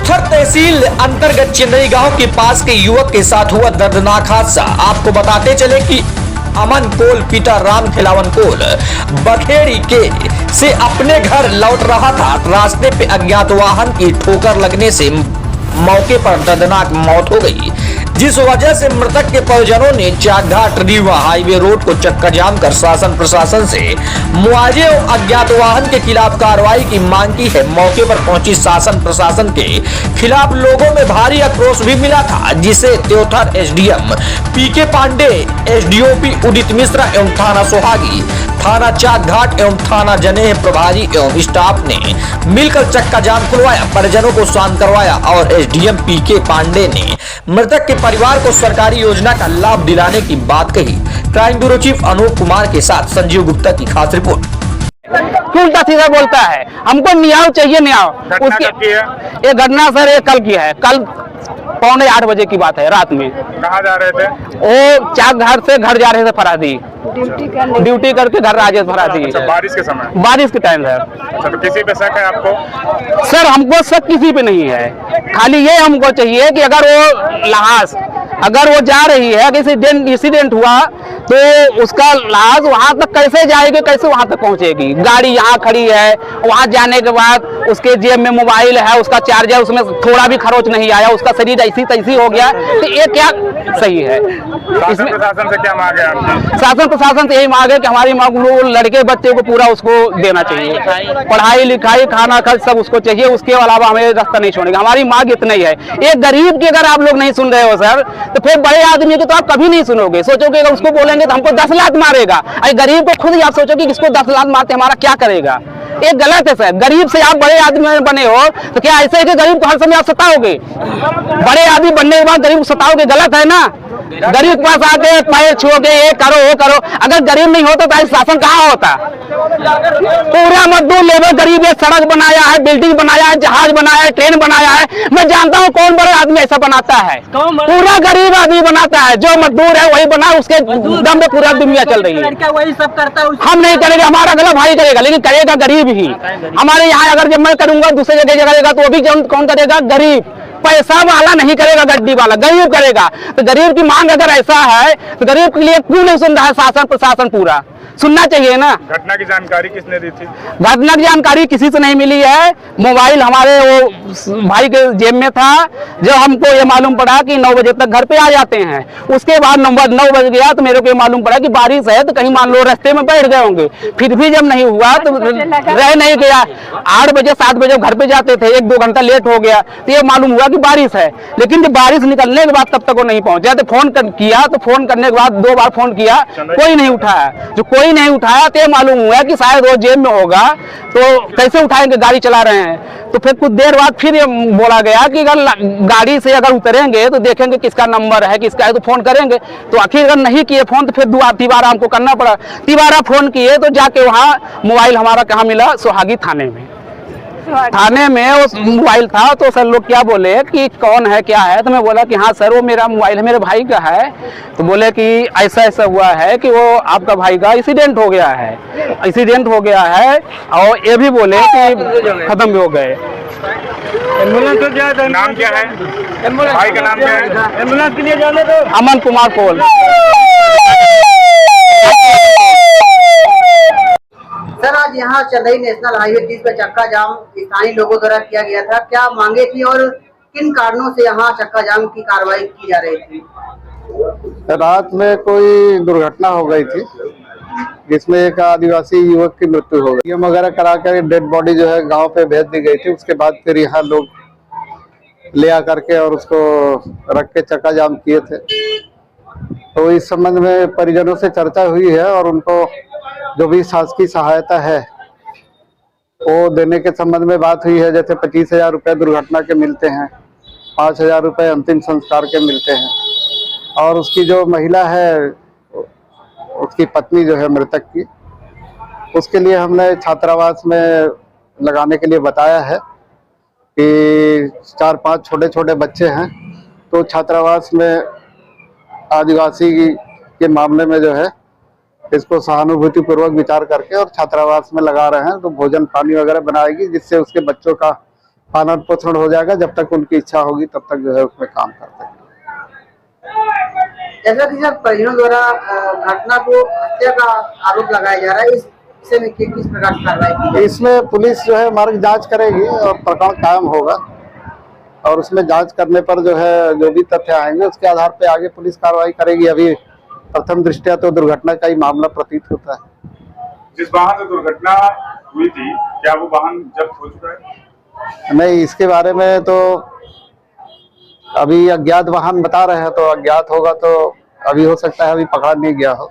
देवथर तहसील अंतर्गत चेन्नई गांव के पास के युवक के साथ हुआ दर्दनाक हादसा। आपको बताते चले कि अमन कोल पिता राम खिलावन कोल बखेड़ी के से अपने घर लौट रहा था। रास्ते पे अज्ञात वाहन की ठोकर लगने से मौके पर दर्दनाक मौत हो गई, जिस वजह से मृतक के परिजनों ने चाकघाट रीवा हाईवे रोड को चक्का जाम कर शासन प्रशासन से मुआवजे और अज्ञात वाहन के खिलाफ कार्रवाई की मांग की है। मौके पर पहुंची शासन प्रशासन के खिलाफ लोगों में भारी आक्रोश भी मिला था, जिसे देवथर एसडीएम पीके पांडे, एसडीओपी उदित मिश्रा एवं थाना सोहागी, थाना चाकघाट एवं थाना जनेह प्रभारी एवं स्टाफ ने मिलकर चक्का जाम खुलवाया, परिजनों को शांत करवाया और एसडीएम पीके पांडे ने मृतक के परिवार को सरकारी योजना का लाभ दिलाने की बात कही। Crime bureau chief Anoop Kumar के साथ संजीव गुप्ता की खास रिपोर्ट। क्यों उल्टा सीधा बोलता है? हमको न्याय चाहिए, न्याय। उसकी ये घटना सर ये कल की है, कल 7:45 बजे की बात है। रात में कहाँ जा रहे थे? वो चाकघाट से घर जा रहे थे फरादी, ड्यूटी करके घर राजेश फरादी। अच्छा, बारिश के समय? बारिश के टाइम सर। अच्छा, तो किसी पे शक है आपको? सर हमको शक किसी पे नहीं है, खाली ये हमको चाहिए कि अगर वो लाश अगर वो जा रही है, किसी इंसिडेंट हुआ तो उसका लाश वहां तक कैसे जाएगी, कैसे वहां तक पहुंचेगी? गाड़ी यहाँ खड़ी है, वहां जाने के बाद उसके जेब में मोबाइल है, उसका चार्जर, उसमें थोड़ा भी खरोच नहीं आया, उसका शरीर ऐसी तैसी हो गया, तो ये क्या सही है? शासन प्रशासन से क्या मांग है आपकी? शासन प्रशासन से यही मांग है कि हमारी मांग लड़के बच्चे को पूरा उसको देना चाहिए, पढ़ाई लिखाई खाना खर्च सब उसको चाहिए, उसके अलावा हमें रास्ता नहीं छोड़ेगा। हमारी मांग इतना ही है। एक गरीब की अगर आप लोग नहीं सुन रहे हो सर, तो फिर बड़े आदमी की तो आप कभी नहीं सुनोगे। सोचोगे अगर उसको बोलेंगे तो हमको 10 लात मारेगा, अरे गरीब को खुद ही आप सोचोगे कि इसको 10 लात मारते हमारा क्या करेगा? ये गलत है सर। गरीब से आप बड़े आदमी बने हो तो क्या ऐसे है कि गरीब को हर समय आप सताओगे? बड़े आदमी बनने के बाद गरीब को सताओगे, गलत है ना? गरीब के पास आके पैर छुओगे, ये करो वो करो। अगर गरीब नहीं होता तो शासन कहाँ होता? पूरा मजदूर लेबर गरीब है, सड़क बनाया है, बिल्डिंग बनाया है, जहाज बनाया है, ट्रेन बनाया है। मैं जानता हूँ कौन बड़े आदमी ऐसा बनाता है, पूरा गरीब आदमी बनाता है। जो मजदूर है वही बना, उसके दम पे पूरा दुनिया चल रही है। वही सब करता है। हम नहीं करेंगे, हमारा अगला भाई करेगा, लेकिन करेगा गरीब ही। हमारे यहाँ अगर जब मैं करूंगा दूसरी जगह करेगा तो अभी कौन करेगा? गरीब। पैसा वाला नहीं करेगा, गड्डी वाला, गरीब करेगा। तो गरीब की मांग अगर ऐसा है तो गरीब के लिए क्यों नहीं सुन रहा है शासन प्रशासन? पूरा सुनना चाहिए ना। घटना की जानकारी किसने दी थी? घटना की जानकारी किसी से नहीं मिली है। मोबाइल हमारे वो भाई के जेब में था। जब हमको ये मालूम पड़ा कि 9 बजे तक घर पे आ जाते हैं, उसके बाद 9 बज गया तो मेरे को ये मालूम पड़ा कि बारिश है, तो कहीं मान लो रास्ते में बैठ गए होंगे। फिर भी जब नहीं हुआ तो रह नहीं गया। 8 बजे 7 बजे घर पे जाते थे, 1-2 घंटा लेट हो गया तो ये मालूम हुआ कि बारिश है। लेकिन जब बारिश निकलने के बाद तब तक वो नहीं पहुंचा, तो फोन किया, तो फोन करने के बाद 2 बार फोन किया, कोई नहीं उठाया। जो कोई नहीं उठाया तो मालूम हुआ कि शायद वो जेब में होगा, तो कैसे उठाएंगे? गाड़ी चला रहे हैं। तो फिर कुछ देर बाद फिर ये बोला गया कि अगर गाड़ी से अगर उतरेंगे तो देखेंगे किसका नंबर है, किसका है, तो फोन करेंगे। तो आखिर अगर नहीं किए फोन तो फिर तिबारा हमको करना पड़ा। तिबारा फोन किए तो जाके वहाँ मोबाइल हमारा कहाँ मिला? सोहागी थाने में। थाने में वो मोबाइल था। तो सर लोग क्या बोले कि कौन है क्या है? तो मैं बोला कि हाँ सर वो मेरा मोबाइल है, मेरे भाई का है। तो बोले कि ऐसा ऐसा हुआ है कि वो आपका भाई का एक्सीडेंट हो गया है, एक्सीडेंट हो गया है। और ये भी बोले कि खत्म भी हो गए। नाम क्या है भाई का? नाम क्या है? एम्बुलेंस के लिए जाने दो। अमन कुमार कोल। सर आज यहाँ चेन्नई नेशनल हाईवे 30 पे चक्का जाम स्थानीय लोगों द्वारा किया गया था, क्या मांगे थी और किन कारणों से यहाँ चक्का जाम की कार्रवाई की जा रही थी? रात में कोई दुर्घटना हो गई थी जिसमें एक आदिवासी युवक की मृत्यु हो गई। एम वगैरह करा कर डेड बॉडी जो है गांव पे भेज दी गई थी। उसके बाद फिर यहाँ लोग ले आकर के और उसको रख के चक्का जाम किए थे। तो इस संबंध में परिजनों से चर्चा हुई है और उनको जो भी शासकीय सहायता है वो देने के संबंध में बात हुई है। जैसे 25,000 रुपये दुर्घटना के मिलते हैं, 5,000 रुपये अंतिम संस्कार के मिलते हैं। और उसकी जो महिला है, उसकी पत्नी जो है मृतक की, उसके लिए हमने छात्रावास में लगाने के लिए बताया है कि 4-5 छोटे छोटे बच्चे हैं। तो छात्रावास में आदिवासी के मामले में जो है इसको सहानुभूति पूर्वक विचार करके और छात्रावास में लगा रहे हैं। तो भोजन पानी वगैरह बनाएगी जिससे उसके बच्चों का पालन पोषण हो जाएगा। जब तक उनकी इच्छा होगी तब तक जो है उसमें काम करते हैं। जैसा कि सर परिजनों द्वारा घटना को हत्या का आरोप लगाया जा रहा है, इस विषय में किस प्रकार की कार्रवाई की जाएगी? इसमें पुलिस जो है मार्ग जांच करेगी और प्रकरण कायम होगा और उसमें जांच करने पर जो है जो भी तथ्य आएंगे उसके आधार पे आगे पुलिस कार्रवाई करेगी। अभी प्रथम दृष्टया तो दुर्घटना का ही मामला प्रतीत होता है। जिस वाहन से दुर्घटना हुई थी क्या वो वाहन जब्त हो चुका है? नहीं, इसके बारे में तो अभी अज्ञात वाहन बता रहे हैं, तो अज्ञात होगा तो अभी हो सकता है अभी पकड़ा नहीं गया हो।